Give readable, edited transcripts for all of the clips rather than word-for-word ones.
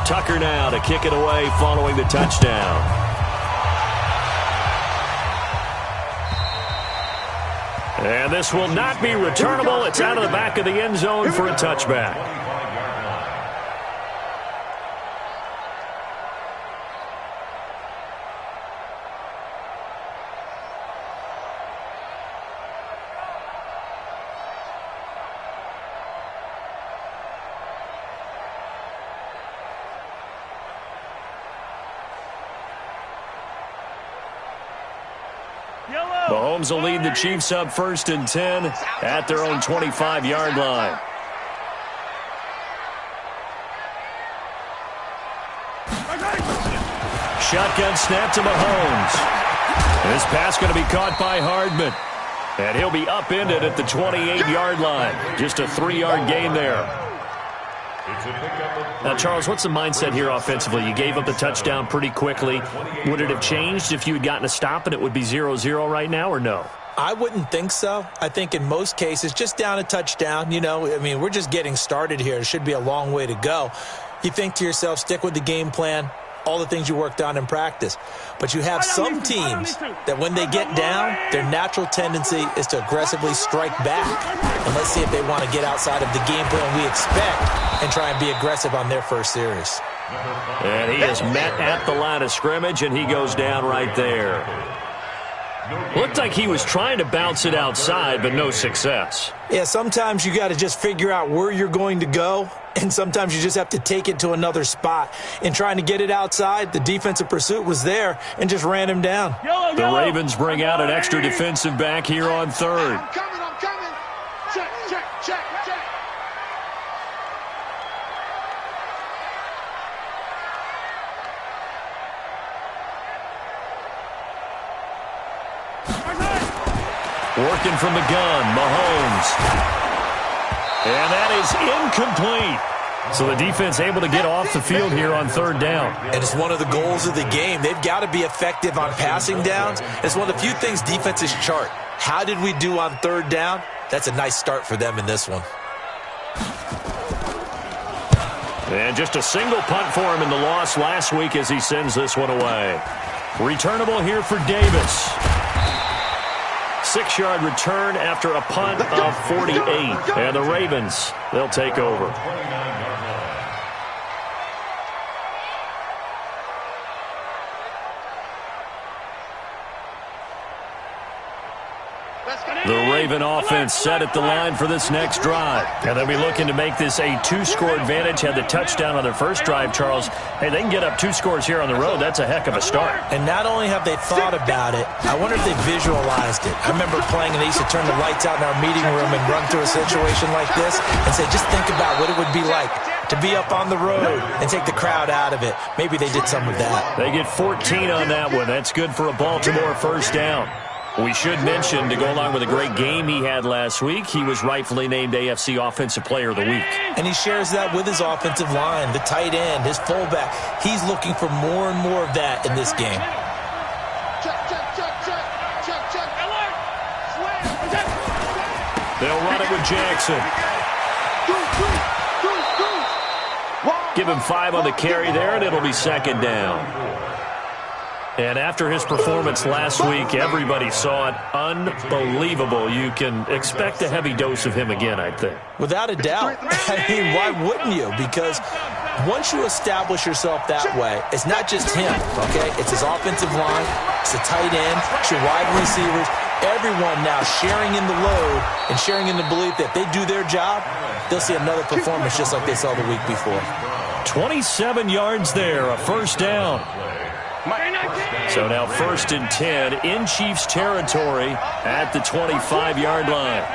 Tucker now to kick it away following the touchdown. And this will not be returnable. It's out of the back of the end zone for a touchback. Mahomes will lead the Chiefs up 1st and 10 at their own 25-yard line. Shotgun snap to Mahomes. This pass going to be caught by Hardman. And he'll be upended at the 28-yard line. Just a 3-yard gain there. Now, Charles, what's the mindset here offensively? You gave up the touchdown pretty quickly. Would it have changed if you had gotten a stop and it would be 0-0 right now, or no? I wouldn't think so. I think in most cases, just down a touchdown, we're just getting started here. It should be a long way to go. You think to yourself, stick with the game plan, all the things you worked on in practice. But you have some teams that when they get down, their natural tendency is to aggressively strike back. And let's see if they want to get outside of the game plan we expect and try and be aggressive on their first series. And he is met at the line of scrimmage, and he goes down right there. Looked like he was trying to bounce it outside, but no success. Yeah, sometimes you got to just figure out where you're going to go, and sometimes you just have to take it to another spot. In trying to get it outside, the defensive pursuit was there and just ran him down. The Ravens bring out an extra defensive back here on 3rd. I'm coming. Check. Working from the gun, Mahomes. And that is incomplete. So the defense able to get off the field here on 3rd down. And it's one of the goals of the game. They've got to be effective on passing downs. It's one of the few things defenses chart. How did we do on 3rd down? That's a nice start for them in this one. And just a single punt for him in the loss last week as he sends this one away. Returnable here for Davis. 6-yard return after a punt of 48. And the Ravens, they'll take over. The Raven offense set at the line for this next drive. And they'll be looking to make this a 2-score advantage. Had the touchdown on their first drive, Charles. Hey, they can get up 2 scores here on the road. That's a heck of a start. And not only have they thought about it, I wonder if they visualized it. I remember playing and they used to turn the lights out in our meeting room and run through a situation like this and say, just think about what it would be like to be up on the road and take the crowd out of it. Maybe they did some of that. They get 14 on that one. That's good for a Baltimore first down. We should mention, to go along with a great game he had last week, he was rightfully named AFC Offensive Player of the Week. And he shares that with his offensive line, the tight end, his fullback. He's looking for more and more of that in this game. They'll run it with Jackson. Give him 5 on the carry there, and it'll be 2nd down. And after his performance last week, everybody saw it. Unbelievable. You can expect a heavy dose of him again, I think. Without a doubt. I mean, why wouldn't you? Because once you establish yourself that way, it's not just him, okay? It's his offensive line, it's the tight end, it's your wide receivers, everyone now sharing in the load and sharing in the belief that if they do their job, they'll see another performance just like they saw the week before. 27 yards there, a first down. So now 1st and 10 in Chiefs territory at the 25-yard line.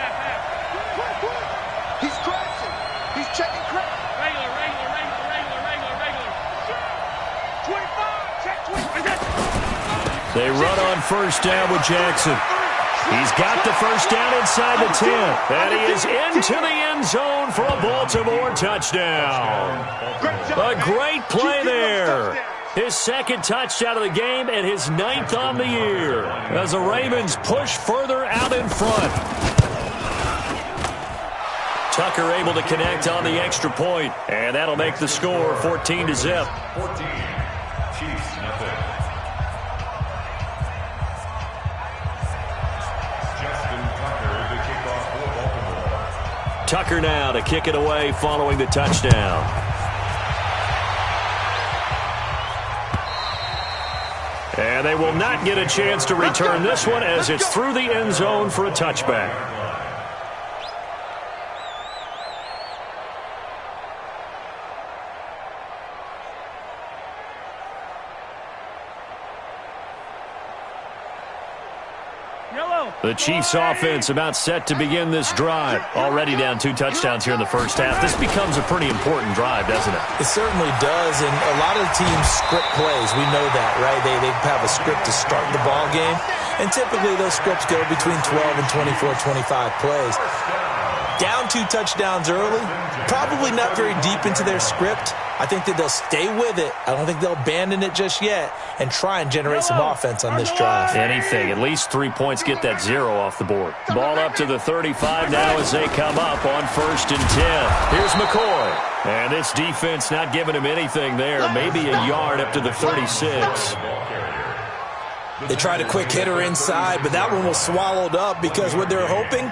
He's crashing. He's checking crash. Regular. 25, check 25. They run on first down with Jackson. He's got the first down inside the 10. And he is into the end zone for a Baltimore touchdown. A great play there. His 2nd touchdown of the game and his 9th on the year as the Ravens push further out in front. Tucker able to connect on the extra point, and that'll make the score 14-0. 14. Chiefs, nothing. Justin Tucker, the kickoff for Baltimore. Tucker now to kick it away following the touchdown. And they will not get a chance to return this one as it's through the end zone for a touchback. The Chiefs offense about set to begin this drive. Already down 2 touchdowns here in the first half. This becomes a pretty important drive, doesn't it? It certainly does, and a lot of the teams script plays. We know that, right? They have a script to start the ball game, and typically those scripts go between 12 and 24, 25 plays. Down 2 touchdowns early, probably not very deep into their script. I think that they'll stay with it. I don't think they'll abandon it just yet and try and generate some offense on this drive. Anything. At least 3 points get that 0 off the board. Ball up to the 35 now as they come up on 1st and 10. Here's McCoy. And this defense not giving him anything there. Maybe a yard up to the 36. They tried a quick hitter inside, but that one was swallowed up because what they're hoping,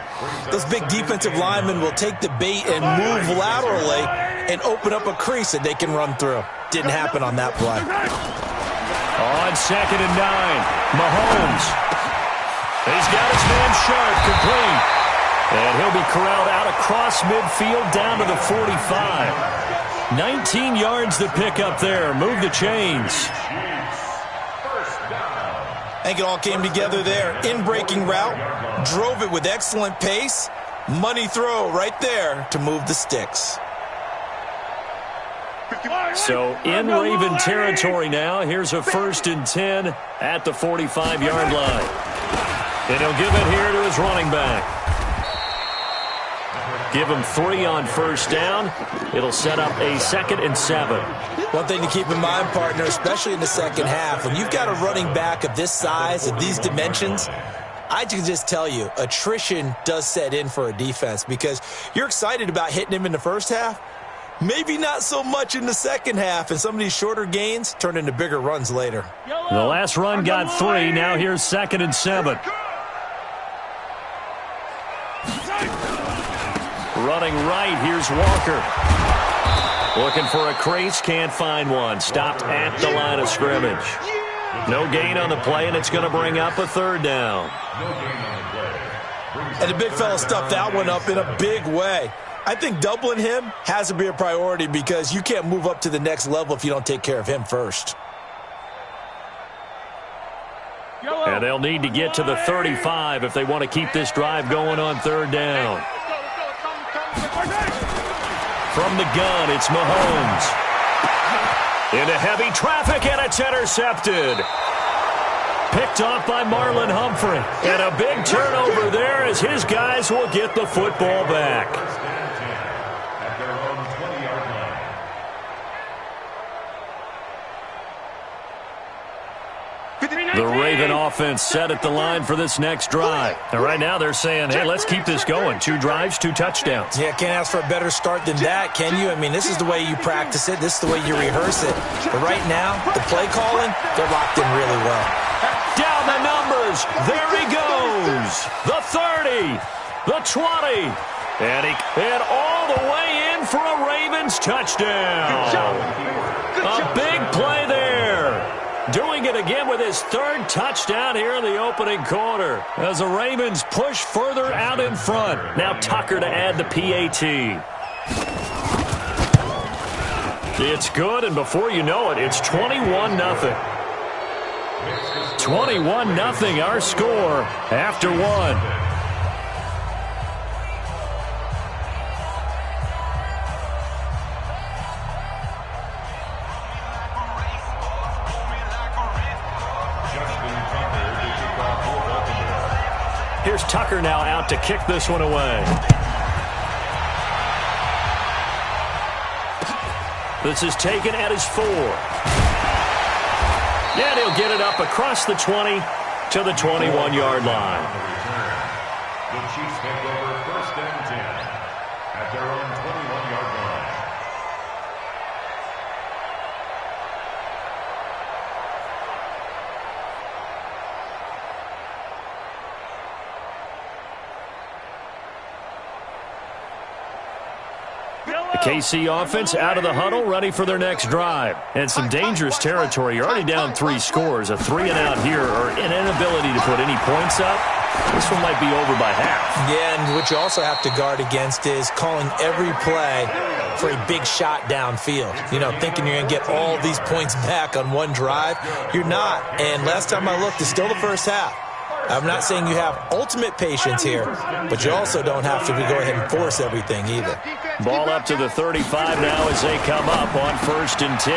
those big defensive linemen will take the bait and move laterally and open up a crease that they can run through. Didn't happen on that play. On 2nd and 9, Mahomes. He's got his man Sharp complete. And he'll be corralled out across midfield down to the 45. 19 yards to pick up there. Move the chains. I think it all came together there. In-breaking route, drove it with excellent pace. Money throw right there to move the sticks. So in Raven territory now. Here's a 1st and 10 at the 45-yard line. And he'll give it here to his running back. Give him 3 on 1st down. It'll set up a 2nd and 7. One thing to keep in mind, partner, especially in the second half, when you've got a running back of this size, of these dimensions, I can just tell you, attrition does set in for a defense because you're excited about hitting him in the first half, maybe not so much in the second half, and some of these shorter gains turn into bigger runs later. The last run got 3. Now here's 2nd and 7. Running right, here's Walker. Looking for a crease, can't find one. Stopped at the line of scrimmage. No gain on the play, and it's going to bring up a 3rd down. And the big fella stuffed that one up in a big way. I think doubling him has to be a priority because you can't move up to the next level if you don't take care of him first. And they'll need to get to the 35 if they want to keep this drive going on 3rd down. From the gun, it's Mahomes. Into heavy traffic, and it's intercepted. Picked off by Marlon Humphrey. And a big turnover there as his guys will get the football back. The Raven offense set at the line for this next drive. And right now they're saying, hey, let's keep this going. 2 drives, 2 touchdowns. Yeah, can't ask for a better start than that, can you? I mean, this is the way you practice it. This is the way you rehearse it. But right now, the play calling, they're locked in really well. Down the numbers. There he goes. The 30. The 20. And all the way in for a Ravens touchdown. A big play there. Doing it again with his 3rd touchdown here in the opening quarter. As the Ravens push further out in front. Now Tucker to add the PAT. It's good, and before you know it, it's 21-0. 21-0 our score after 1. Here's Tucker now out to kick this one away. This is taken at his 4. And he'll get it up across the 20 to the 21-yard line. The Chiefs take over 1st and 10. at their own 21-yard line. The KC offense out of the huddle, ready for their next drive. And some dangerous territory. You're already down 3 scores. A 3-and-out here, or an inability to put any points up. This one might be over by half. Yeah, and what you also have to guard against is calling every play for a big shot downfield. You know, thinking you're going to get all these points back on one drive. You're not. And last time I looked, it's still the first half. I'm not saying you have ultimate patience here, but you also don't have to go ahead and force everything either. Ball up to the 35 now as they come up on 1st and 10.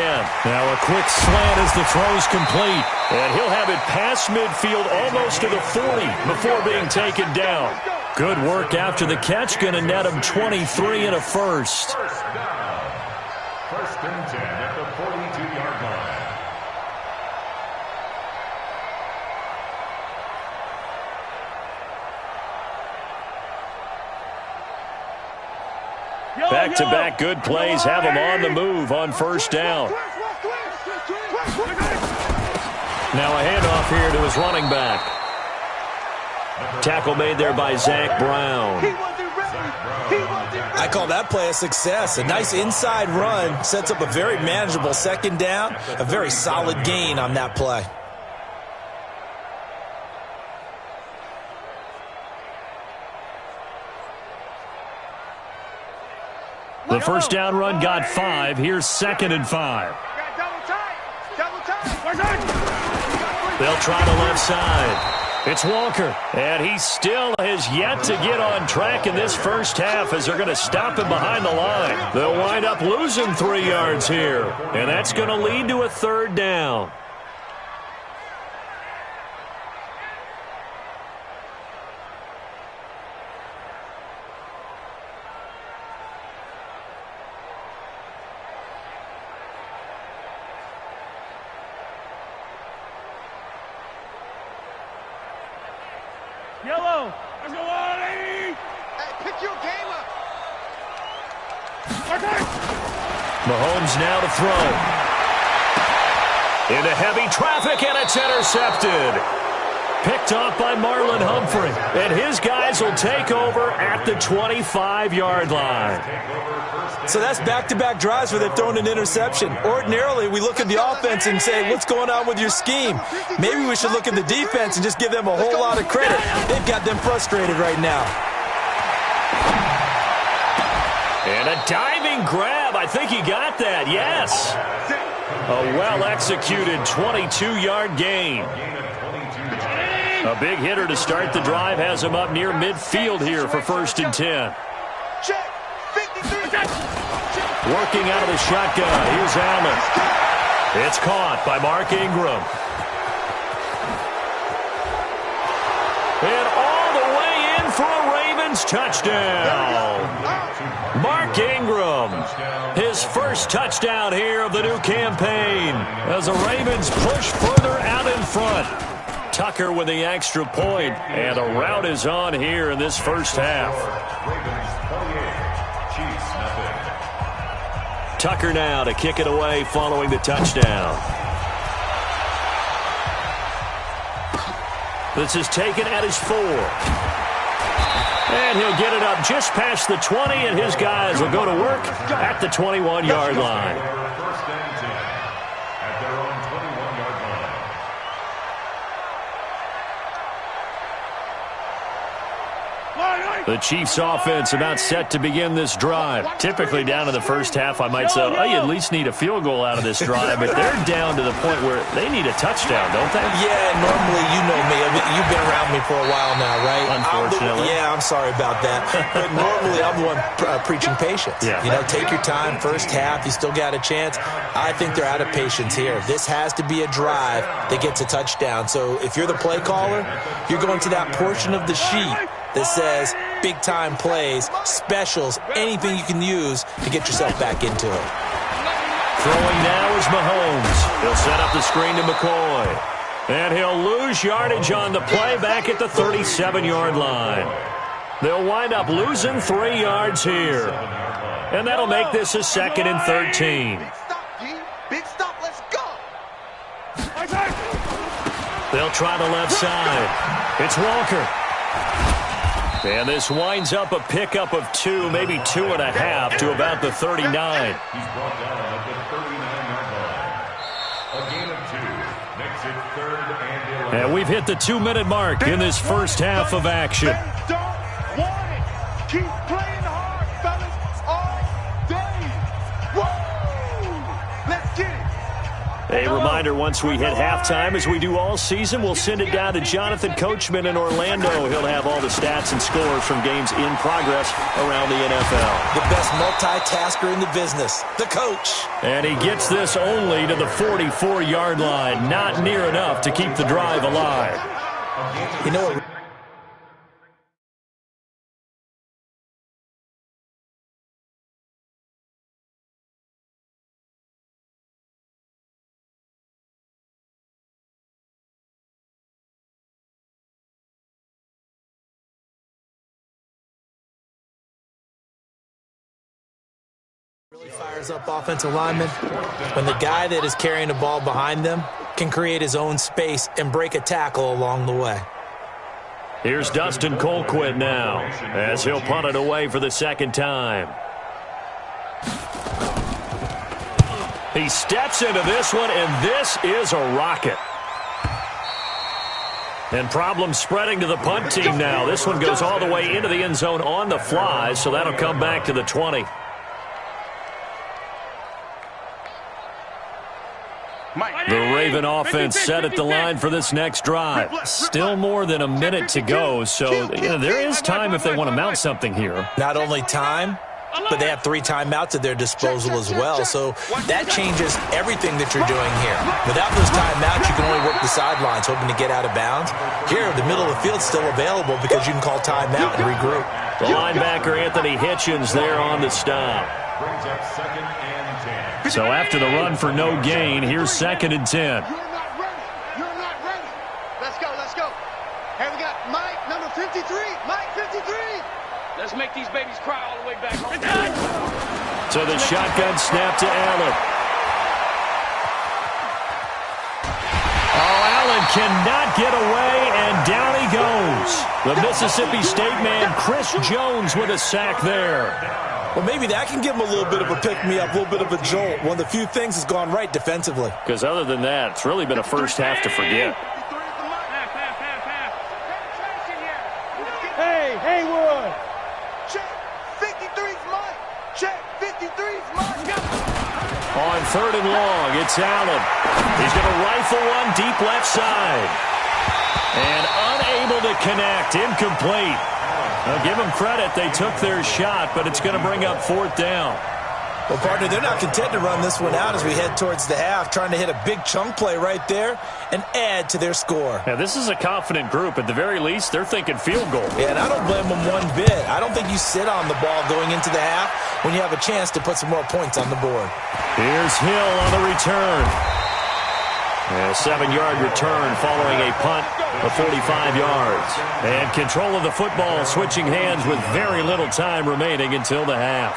Now a quick slant as the throw's complete. And he'll have it past midfield almost to the 40 before being taken down. Good work after the catch. Going to net him 23 and a first. 1st and 10 at the 42-yard line. Back-to-back good plays have him on the move on 1st down. Now a handoff here to his running back. Tackle made there by Zach Brown. I call that play a success. A nice inside run sets up a very manageable 2nd down. A very solid gain on that play. The 1st down run got 5. Here's 2nd and 5. They'll try the left side. It's Walker, and he still has yet to get on track in this first half as they're going to stop him behind the line. They'll wind up losing 3 yards here, and that's going to lead to a 3rd down. Yellow. Let's go, Wally. Hey, pick your game up. Mahomes now to throw. Into heavy traffic, and it's intercepted. Picked off by Marlon Humphrey. And his guys will take over at the 25-yard line. So that's back-to-back drives where they've thrown an interception. Ordinarily, we look at the offense and say, what's going on with your scheme? Maybe we should look at the defense and just give them a whole lot of credit. They've got them frustrated right now. And a diving grab. I think he got that, yes. A well-executed 22-yard gain. A big hitter to start the drive has him up near midfield here for 1st and 10. Working out of the shotgun. Here's Allen. It's caught by Mark Ingram. And all the way in for a Ravens touchdown. Mark Ingram, his first touchdown here of the new campaign as the Ravens push further out in front. Tucker with the extra point, and a rout is on here in this first half. Tucker now to kick it away following the touchdown. This is taken at his 4. And he'll get it up just past the 20, and his guys will go to work at the 21-yard line. 1st and 10 at their own 21-yard line. The Chiefs offense about set to begin this drive. Typically down in the first half, I might say, oh, you at least need a field goal out of this drive, but they're down to the point where they need a touchdown, don't they? Yeah, normally, you know me. You've been around me for a while now, right? Unfortunately. I'm sorry about that. But normally, I'm the one preaching patience. Yeah. You know, take your time. First half, you still got a chance. I think they're out of patience here. This has to be a drive that gets a touchdown. So if you're the play caller, you're going to that portion of the sheet that says big-time plays, specials, anything you can use to get yourself back into it. Throwing now is Mahomes. He'll set up the screen to McCoy. And he'll lose yardage on the play back at the 37-yard line. They'll wind up losing 3 yards here. And that'll make this a 2nd and 13. Big stop, D. Big stop. Let's go. They'll try the left side. It's Walker. And this winds up a pickup of 2, maybe 2.5 to about the 39. He's brought down at the 39-yard line. A gain of 2 makes it 3rd and 11. And we've hit the 2-minute mark in this first half of action. They don't want it. Keep playing hard, fellas, all day. Woo! Let's get it. A reminder, once we hit halftime, as we do all season, we'll send it down to Jonathan Coachman in Orlando. He'll have all the stats and scores from games in progress around the NFL. The best multitasker in the business, the coach. And he gets this only to the 44-yard line. Not near enough to keep the drive alive. You know what? Really fires up offensive linemen when the guy that is carrying the ball behind them can create his own space and break a tackle along the way. Here's Dustin Colquitt now as he'll punt it away for the 2nd time. He steps into this one, and this is a rocket. And problems spreading to the punt team now. This one goes all the way into the end zone on the fly, so that'll come back to the 20. The Raven offense set at the line for this next drive. Still more than a minute to go, so there is time if they want to mount something here. Not only time, but they have 3 timeouts at their disposal as well, so that changes everything that you're doing here. Without those timeouts, you can only work the sidelines, hoping to get out of bounds. Here, the middle of the field's still available because you can call timeout and regroup. The linebacker, Anthony Hitchens, there on the stop. Brings up 2nd and 10. So after the run for no gain, here's 2nd and 10. You're not ready. You're not ready. Let's go. Let's go. Hey, we got Mike, number 53. Mike, 53. Let's make these babies cry all the way back home. So the shotgun snap to Allen. Oh, Allen cannot get away, and down he goes. The Mississippi State man, Chris Jones, with a sack there. Well, maybe that can give him a little bit of a pick-me-up, a little bit of a jolt. One of the few things has gone right defensively. Because other than that, it's really been a first half to forget. Hey, Haywood. Check 53's Mike. Check 53's Mike. On 3rd and long, it's Allen. He's going to rifle one deep left side. And unable to connect, incomplete. I'll give them credit. They took their shot, but it's going to bring up 4th down. Well, partner, they're not content to run this one out as we head towards the half, trying to hit a big chunk play right there and add to their score. Now, this is a confident group. At the very least, they're thinking field goal. Yeah, and I don't blame them one bit. I don't think you sit on the ball going into the half when you have a chance to put some more points on the board. Here's Hill on the return. And a 7-yard return following a punt of 45 yards. And control of the football switching hands with very little time remaining until the half.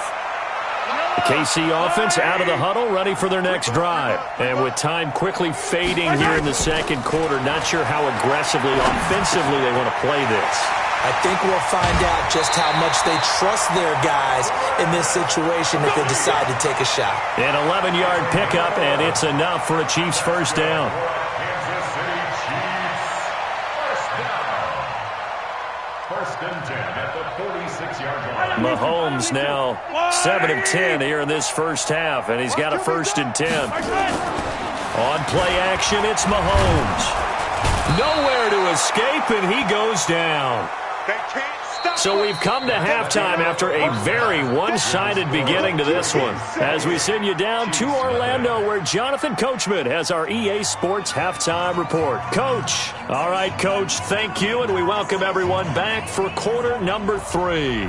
The KC offense out of the huddle, ready for their next drive. And with time quickly fading here in the 2nd quarter, not sure how aggressively, offensively they want to play this. I think we'll find out just how much they trust their guys in this situation if they decide to take a shot. An 11-yard pickup, and it's enough for a Chiefs first down. Kansas City Chiefs. First down. 1st and 10 at the 46-yard line. Mahomes now 7 of 10 here in this first half, and he's got a 1st and 10. On play action, it's Mahomes. Nowhere to escape, and he goes down. So we've come to halftime after a very one-sided beginning to this one. As we send you down to Orlando, where Jonathan Coachman has our EA Sports Halftime Report. Coach. All right, Coach, thank you, and we welcome everyone back for quarter number 3.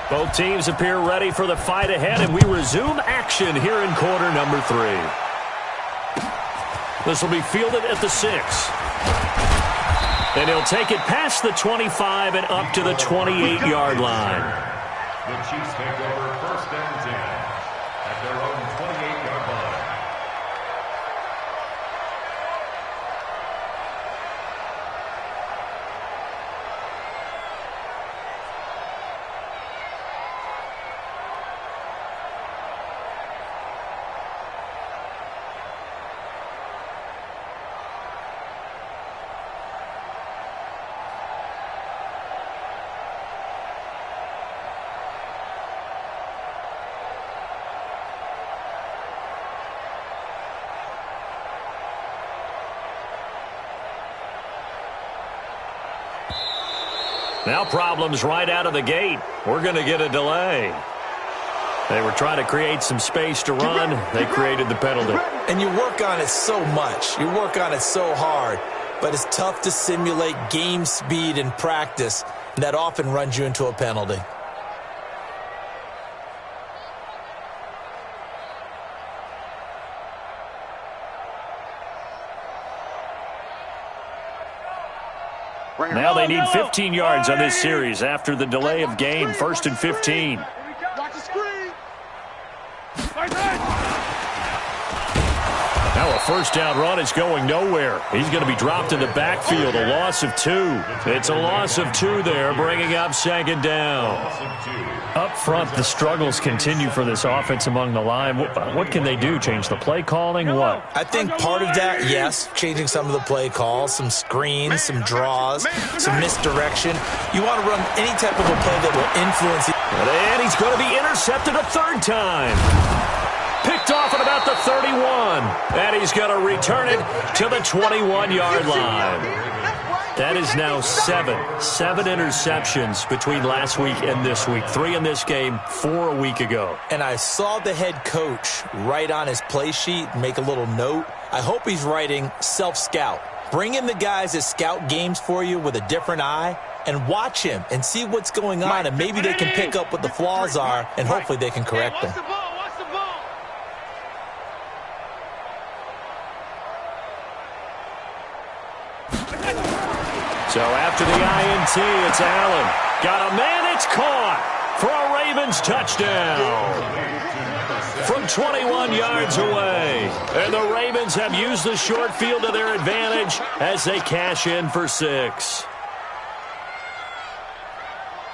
Both teams appear ready for the fight ahead, and we resume action here in quarter number 3. This will be fielded at the 6. And he'll take it past the 25 and up to the 28-yard line. The Chiefs take over first and 10 at their own 28-yard line. Now problems right out of the gate. We're going to get a delay. They were trying to create some space to run. They created the penalty. And you work on it so much. You work on it so hard. But it's tough to simulate game speed in practice. And that often runs you into a penalty. Now they need 15 yards on this series after the delay of game. 1st and 15. Watch the screen. Now a first down run is going nowhere. He's going to be dropped in the backfield. A loss of 2. It's a loss of 2 there, bringing up 2nd down. Up front, the struggles continue for this offense among the line. What can they do? Change the play calling? What? I think part of that, yes, changing some of the play calls, some screens, some draws, some misdirection. You want to run any type of a play that will influence it. And he's going to be intercepted a 3rd time. Picked off at about the 31. And he's going to return it to the 21-yard line. That is now 7 interceptions between last week and this week. 3 in this game, 4 a week ago. And I saw the head coach write on his play sheet, make a little note. I hope he's writing self-scout. Bring in the guys that scout games for you with a different eye and watch him and see what's going on, and maybe they can pick up what the flaws are, and hopefully they can correct them. So after the INT, it's Allen. Got a man, it's caught for a Ravens touchdown. From 21 yards away. And the Ravens have used the short field to their advantage as they cash in for 6.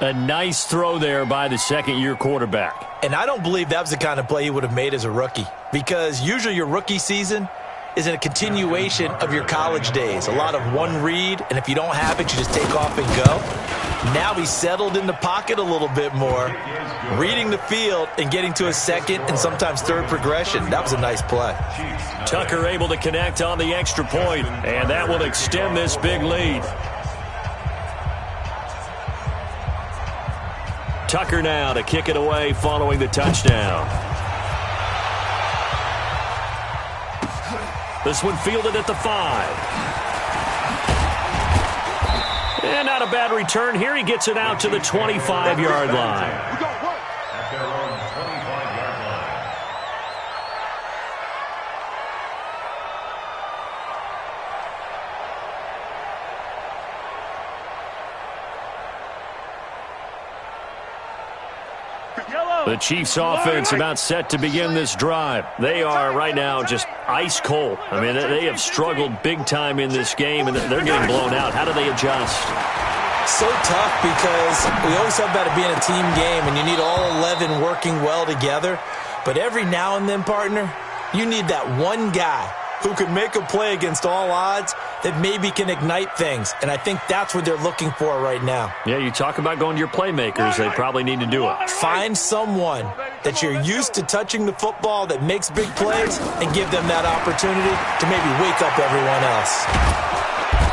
A nice throw there by the second-year quarterback. And I don't believe that was the kind of play he would have made as a rookie, because usually your rookie season is a continuation of your college days. A lot of one read, and if you don't have it, you just take off and go. Now he's settled in the pocket a little bit more, reading the field and getting to a 2nd and sometimes 3rd progression. That was a nice play. Tucker able to connect on the extra point, and that will extend this big lead. Tucker now to kick it away following the touchdown. This one fielded at the 5. And not a bad return here. He gets it out to the 25-yard line. At their own 25-yard line. The Chiefs offense about set to begin this drive. They are right now just ice cold. I mean, they have struggled big time in this game, and they're getting blown out. How do they adjust? So tough, because we always talk about it being a team game, and you need all 11 working well together. But every now and then, partner, you need that one guy who can make a play against all odds that maybe can ignite things. And I think that's what they're looking for right now. Yeah, you talk about going to your playmakers. They probably need to do it. Find someone that you're used to touching the football that makes big plays and give them that opportunity to maybe wake up everyone else.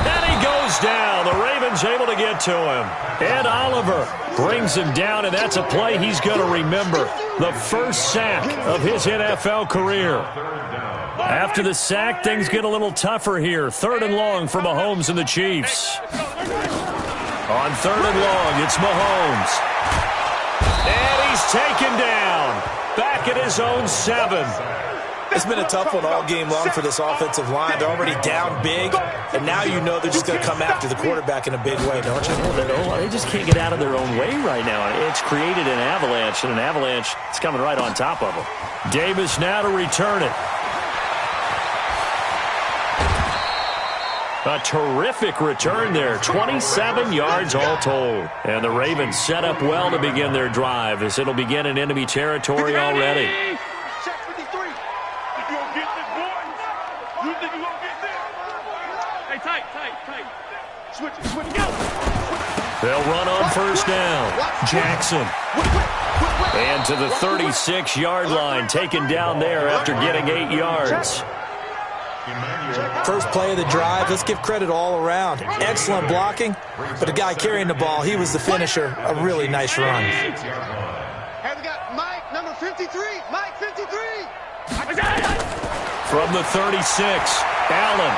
And he goes down. The Ravens able to get to him. Ed Oliver brings him down, and that's a play he's going to remember. The first sack of his NFL career. After the sack, things get a little tougher here. 3rd and long for Mahomes and the Chiefs. On 3rd and long, it's Mahomes. And he's taken down. Back at his own 7. It's been a tough one all game long for this offensive line. They're already down big, and now you know they're just going to come after the quarterback in a big way, don't you? Well, they just can't get out of their own way right now. It's created an avalanche, and an avalanche is coming right on top of them. Davis now to return it. A terrific return there. 27 yards all told. And the Ravens set up well to begin their drive as it'll begin in enemy territory already. They'll run on first down. Jackson. And to the 36-yard line, taken down there after getting 8 yards. First play of the drive, let's give credit all around. Excellent blocking, but the guy carrying the ball, he was the finisher. A really nice run. Hey, we got Mike, number 53. Mike, 53. From the 36, Allen.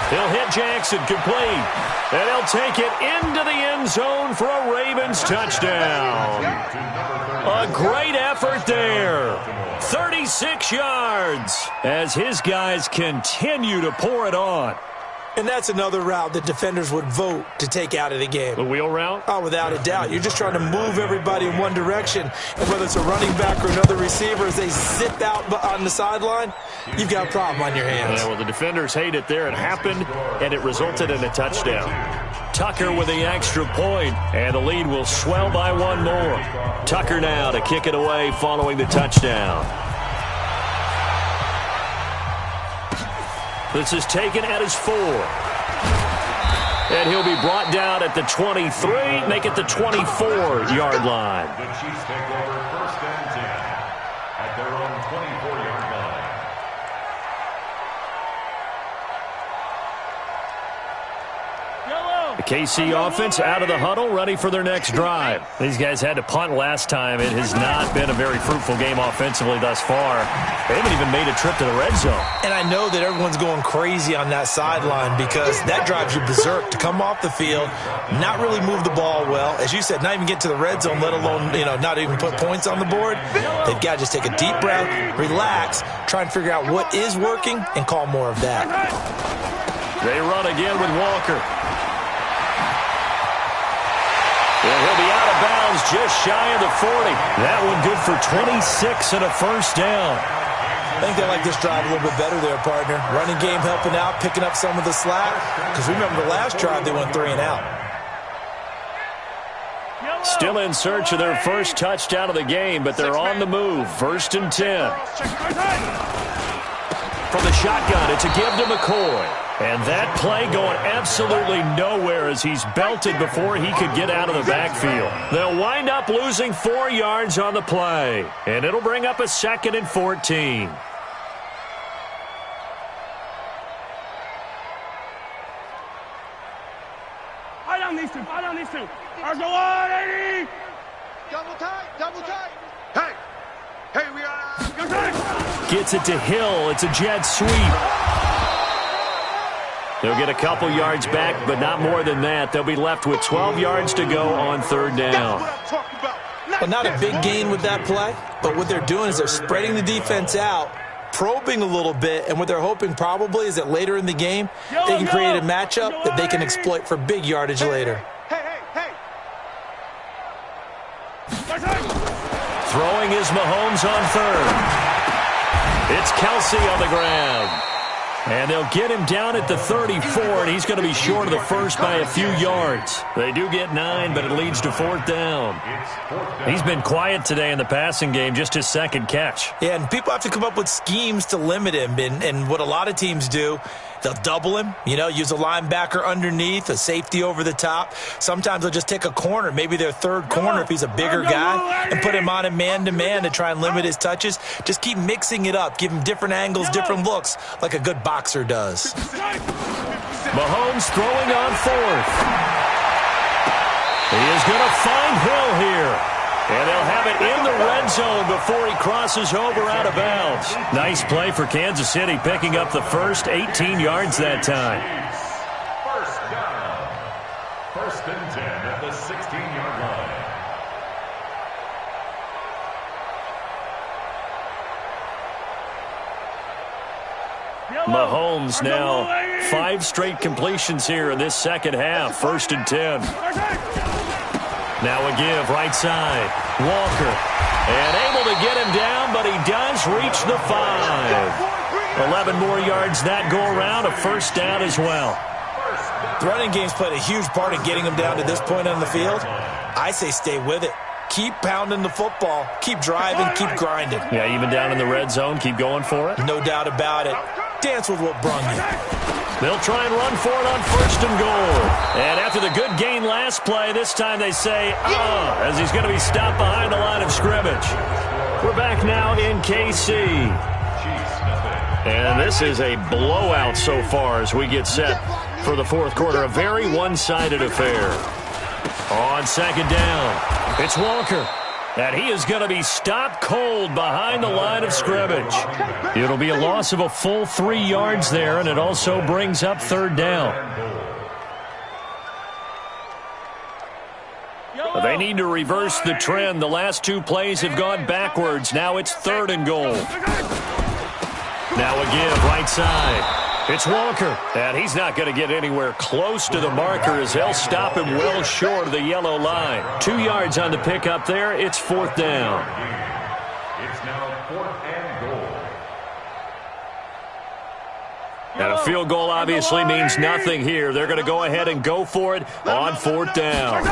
He'll hit Jackson, complete. And he'll take it into the end zone for a Ravens touchdown. A great effort there. 36 yards as his guys continue to pour it on. And that's another route that defenders would vote to take out of the game. The wheel route? Oh, without a doubt. You're just trying to move everybody in one direction. And whether it's a running back or another receiver, as they zip out on the sideline, you've got a problem on your hands. Yeah, well, the defenders hate it there. It happened, and it resulted in a touchdown. Tucker with the extra point, and the lead will swell by one more. Tucker now to kick it away following the touchdown. This is taken at his 4. And he'll be brought down at the 23, make it the 24-yard line. The Chiefs take over first and 10 at their own 24-yard line. The KC offense out of the huddle, ready for their next drive. These guys had to punt last time. It has not been a very fruitful game offensively thus far. They haven't even made a trip to the red zone. And I know that everyone's going crazy on that sideline because that drives you berserk to come off the field, not really move the ball well. As you said, not even get to the red zone, let alone, not even put points on the board. They've got to just take a deep breath, relax, try and figure out what is working, and call more of that. They run again with Walker. And he'll be out of bounds just shy of the 40. That one good for 26 and a first down. I think they like this drive a little bit better there, partner. Running game helping out, picking up some of the slack. Because remember the last drive, they went 3 and out. Still in search of their first touchdown of the game, but they're on the move. First and 10. From the shotgun, it's a give to McCoy. And that play going absolutely nowhere as he's belted before he could get out of the backfield. They'll wind up losing 4 yards on the play. And it'll bring up a 2nd and 14. I don't need to. Let's go on, Eddie! Double tight. Hey, we are... Gets it to Hill. It's a jet sweep. They'll get a couple yards back, but not more than that. They'll be left with 12 yards to go on 3rd down. Well, not a big gain with that play, but what they're doing is they're spreading the defense out, probing a little bit, and what they're hoping probably is that later in the game, they can create a matchup that they can exploit for big yardage later. Hey. Throwing is Mahomes on 3rd. It's Kelsey on the ground. And they'll get him down at the 34, and he's going to be short of the first by a few yards. They do get 9, but it leads to 4th down. He's been quiet today in the passing game, just his 2nd catch. Yeah, and people have to come up with schemes to limit him, and what a lot of teams do, they'll double him, use a linebacker underneath, a safety over the top. Sometimes they'll just take a corner, maybe their 3rd corner if he's a bigger guy, and put him on a man-to-man to try and limit his touches. Just keep mixing it up, give him different angles, different looks, like a good boxer does. Mahomes throwing on 4th. He is going to find Hill here. And they'll have it in the red zone before he crosses over out of bounds. Nice play for Kansas City, picking up the first 18 yards that time. First and 10 at the 16-yard line. Mahomes now 5 straight completions here in this second half. First and 10. Now a give right side. Walker. And able to get him down, but he does reach the 5. 11 more yards that go around. A first down as well. The running game's played a huge part in getting him down to this point on the field. I say stay with it. Keep pounding the football. Keep driving. Keep grinding. Yeah, even down in the red zone, keep going for it. No doubt about it. Dance with what brung you. They'll try and run for it on first and goal. And after the good gain last play, this time they say, as he's going to be stopped behind the line of scrimmage. We're back now in KC. And this is a blowout so far as we get set for the fourth quarter. A very one-sided affair. On second down, it's Walker. And he is going to be stopped cold behind the line of scrimmage. It'll be a loss of a full 3 yards there, and it also brings up third down. They need to reverse the trend. The last 2 plays have gone backwards. Now it's third and goal. Now a give right side. It's Walker, and he's not going to get anywhere close to the marker as they'll stop him well short of the yellow line. 2 yards on the pickup there. It's fourth down. It's now 4th and goal. And a field goal obviously means nothing here. They're going to go ahead and go for it on fourth down.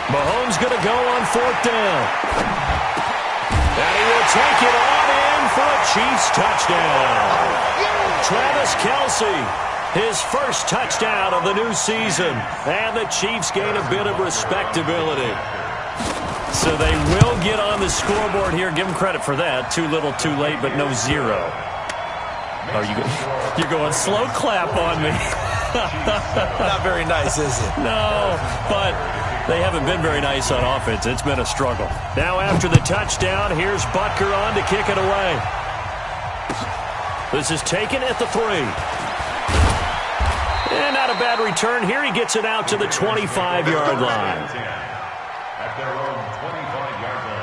Mahomes going to go on fourth down. And he will take it on in for a Chiefs touchdown. Travis Kelce, his first touchdown of the new season. And the Chiefs gain a bit of respectability. So they will get on the scoreboard here. Give them credit for that. Too little, too late, but no zero. Oh, you're going slow clap on me. Not very nice, is it? No, but they haven't been very nice on offense. It's been a struggle. Now after the touchdown, here's Butker on to kick it away. This is taken at the 3. And not a bad return here. He gets it out to the 25-yard line. At their own 25-yard line.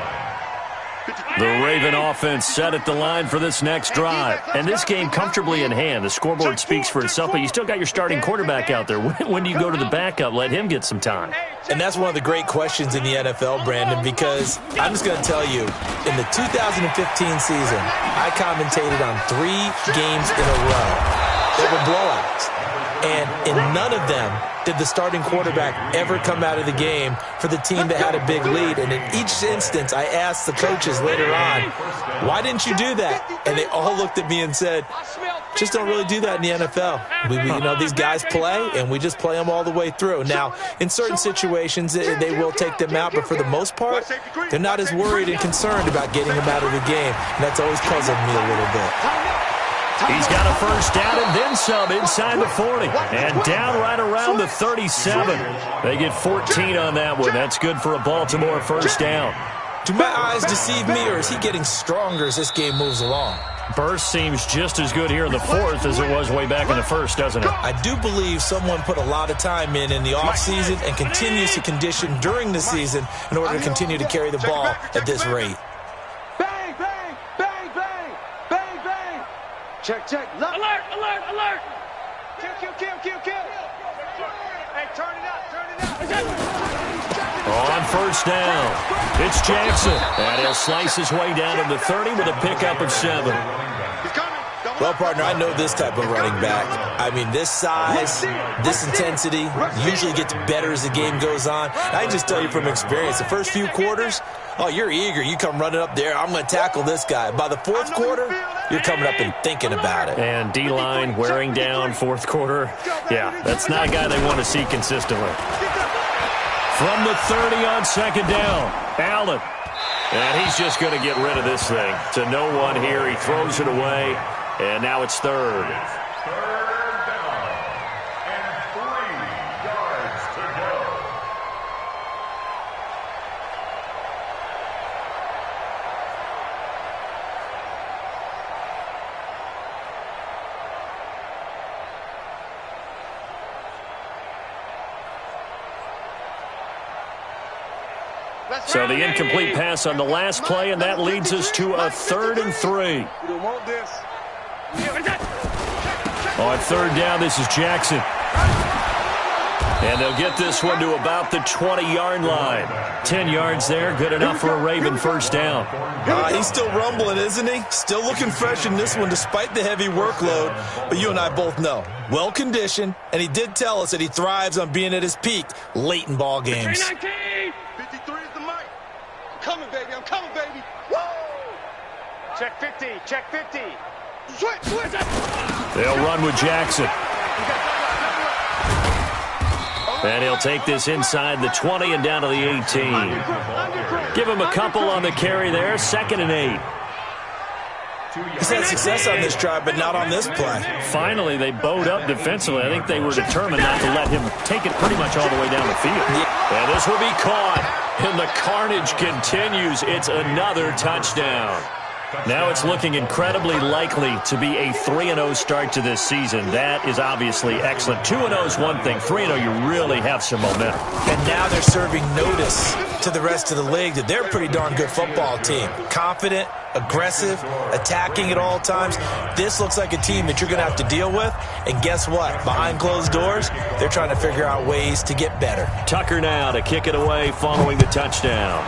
The Raven offense set at the line for this next drive. And this game comfortably in hand. The scoreboard speaks for itself, but you still got your starting quarterback out there. When do you go to the backup? Let him get some time. And that's one of the great questions in the NFL, Brandon, because I'm just going to tell you, in the 2015 season, I commentated on 3 games in a row. They were blowouts. And in none of them did the starting quarterback ever come out of the game for the team that had a big lead. And in each instance, I asked the coaches later on, why didn't you do that? And they all looked at me and said, just don't really do that in the NFL. These guys play, and we just play them all the way through. Now, in certain situations, they will take them out, but for the most part, they're not as worried and concerned about getting them out of the game. And that's always puzzled me a little bit. He's got a first down and then some inside the 40. And down right around the 37. They get 14 on that one. That's good for a Baltimore first down. Do my eyes deceive me, or is he getting stronger as this game moves along? Burst seems just as good here in the fourth as it was way back in the first, doesn't it? I do believe someone put a lot of time in the offseason and continues to condition during the season in order to continue to carry the ball at this rate. Bang, bang, bang, bang, bang, bang. Check. Alert. Kill. Hey, turn it up. On first down, it's Jackson. And he'll slice his way down to the 30 with a pickup of 7. Well, partner, I know this type of running back. I mean, this size, this intensity usually gets better as the game goes on. I can just tell you from experience, the first few quarters, you're eager. You come running up there, I'm going to tackle this guy. By the fourth quarter, you're coming up and thinking about it. And D-line wearing down fourth quarter. Yeah, that's not a guy they want to see consistently. From the 30 on second down, Allen. And he's just going to get rid of this thing. To no one here. He throws it away. And now it's third. Third down and 3 yards to go. So the incomplete pass on the last play, and that leads us to a 3rd and 3. On 3rd down, this is Jackson. And they'll get this one to about the 20-yard line. 10 yards there, good enough for a Raven first down. He's still rumbling, isn't he? Still looking fresh in this one despite the heavy workload. But you and I both know, well-conditioned, and he did tell us that he thrives on being at his peak late in ball games. 53 is the mic. I'm coming, baby. I'm coming, baby. Woo! Check 50. Check 50. Switch. They'll run with Jackson. And he'll take this inside the 20 and down to the 18. Give him a couple on the carry there. 2nd and 8. He's had success on this drive, but not on this play. Finally, they bowed up defensively. I think they were determined not to let him take it pretty much all the way down the field. And this will be caught. And the carnage continues. It's another touchdown. Now it's looking incredibly likely to be a 3-0 start to this season. That is obviously excellent. 2-0 is one thing. 3-0, you really have some momentum. And now they're serving notice to the rest of the league that they're a pretty darn good football team. Confident, aggressive, attacking at all times. This looks like a team that you're going to have to deal with. And guess what? Behind closed doors, they're trying to figure out ways to get better. Tucker now to kick it away following the touchdown.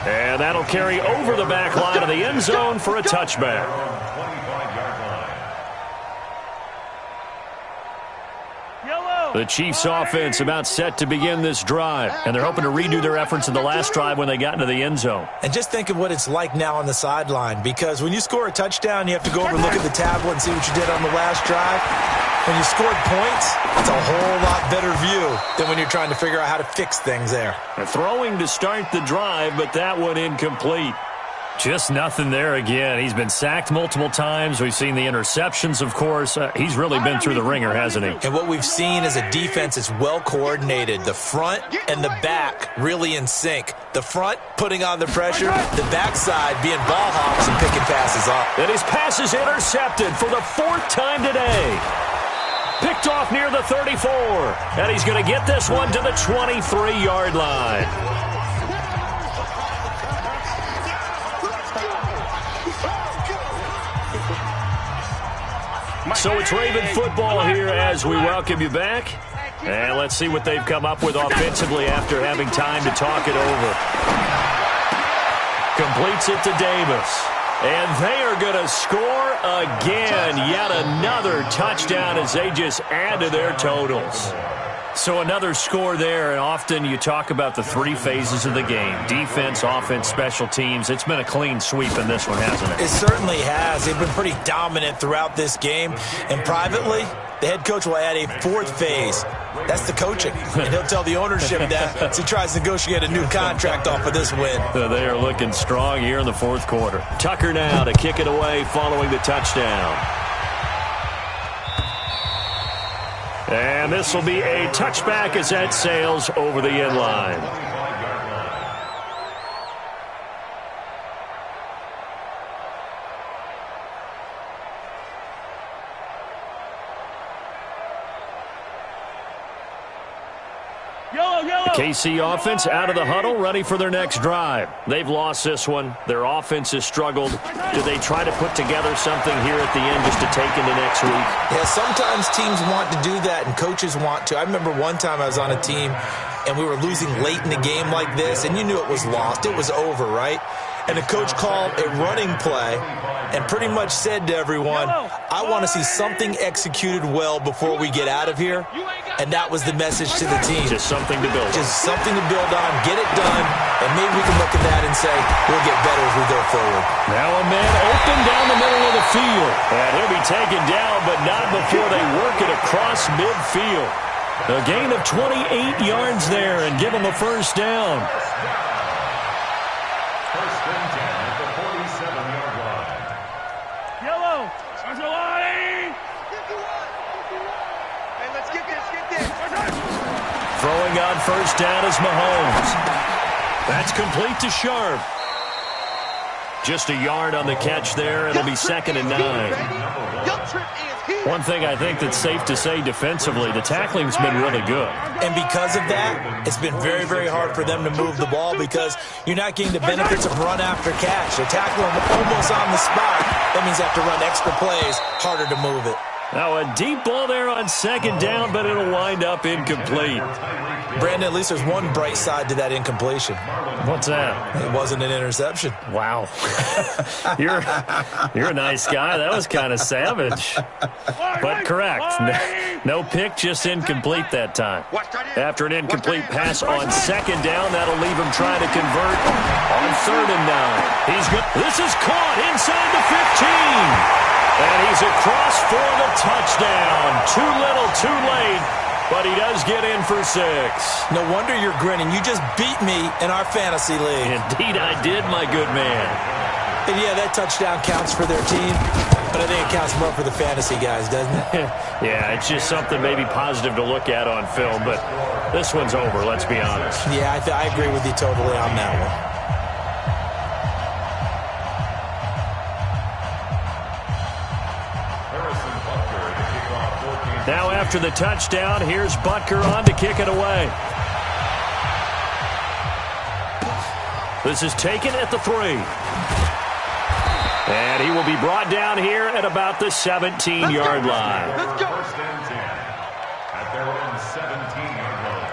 And that'll carry over the back line of the end zone for a touchback. The Chiefs offense about set to begin this drive, and they're hoping to redo their efforts in the last drive when they got into the end zone. And just think of what it's like now on the sideline, because when you score a touchdown, you have to go over and look at the tablet and see what you did on the last drive. When you scored points, it's a whole lot better view than when you're trying to figure out how to fix things there. And throwing to start the drive, but that one incomplete. Just nothing there again. He's been sacked multiple times. We've seen the interceptions, of course. He's really been through the ringer, hasn't he? And what we've seen is a defense that's well coordinated. The front and the back really in sync. The front putting on the pressure, the backside being ball hawks and picking passes off. And his pass is intercepted for the 4th time today. Picked off near the 34. And he's going to get this one to the 23-yard line. So it's Raven football here as we welcome you back. And let's see what they've come up with offensively after having time to talk it over. Completes it to Davis. And they are going to score again. Yet another touchdown as they just add to their totals. So another score there, and often you talk about the 3 phases of the game. Defense, offense, special teams. It's been a clean sweep in this one, hasn't it? It certainly has. They've been pretty dominant throughout this game. And privately, the head coach will add a 4th phase. That's the coaching. And he'll tell the ownership that as he tries to negotiate a new contract off of this win. They are looking strong here in the 4th quarter. Tucker now to kick it away following the touchdown. And this will be a touchback as that sails over the end line. The KC offense out of the huddle, ready for their next drive. They've lost this one. Their offense has struggled. Do they try to put together something here at the end just to take into next week? Yeah, sometimes teams want to do that and coaches want to. I remember one time I was on a team and we were losing late in the game like this, and you knew it was lost. It was over, right? And the coach called a running play and pretty much said to everyone, I want to see something executed well before we get out of here. And that was the message to the team. Just something to build on. Just something to build on, get it done, and maybe we can look at that and say, we'll get better as we go forward. Now a man open down the middle of the field. And he'll be taken down, but not before they work it across midfield. A gain of 28 yards there and give him a first down. First and 10 at the 47-yard line. Yellow. Arjolani. Hey, let's get this. Throwing on first down is Mahomes. That's complete to Sharp. Just a yard on the catch there. It'll be 2nd and 9. Your trip is One thing I think that's safe to say defensively, the tackling's been really good. And because of that, it's been very, very hard for them to move the ball because you're not getting the benefits of run after catch. They tackle them almost on the spot. That means they have to run extra plays, harder to move it. Now a deep ball there on second down, but it'll wind up incomplete. Brandon, at least there's one bright side to that incompletion. What's that? It wasn't an interception. Wow. You're a nice guy. That was kind of savage. But correct. No pick, just incomplete that time. After an incomplete pass on second down, that'll leave him trying to convert on 3rd and 9. He's good. This is caught inside the 15. And he's across for the touchdown. Too little, too late. But he does get in for 6. No wonder you're grinning. You just beat me in our fantasy league. Indeed I did, my good man. And yeah, that touchdown counts for their team, but I think it counts more for the fantasy guys, doesn't it? Yeah, it's just something maybe positive to look at on film, but this one's over, let's be honest. Yeah, I agree with you totally on that one. Now after the touchdown, here's Butker on to kick it away. This is taken at the 3. And he will be brought down here at about the 17-yard line. Let's go. 1st and 10 at their own 17-yard line.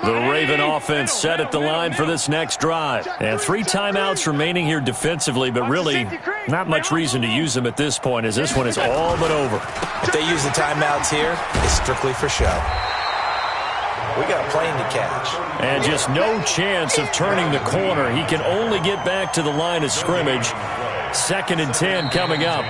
The Raven offense set at the line for this next drive. And 3 timeouts remaining here defensively, but really not much reason to use them at this point as this one is all but over. If they use the timeouts here, it's strictly for show. We got a plane to catch. And just no chance of turning the corner. He can only get back to the line of scrimmage. 2nd and 10 coming up.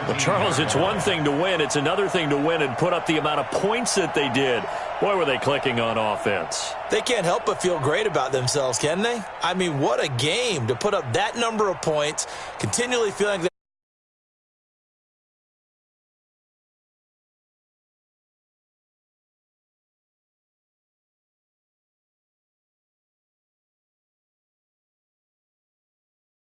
Well, Charles, it's one thing to win. It's another thing to win and put up the amount of points that they did. Boy, were they clicking on offense. They can't help but feel great about themselves, can they? I mean, what a game to put up that number of points, continually feeling like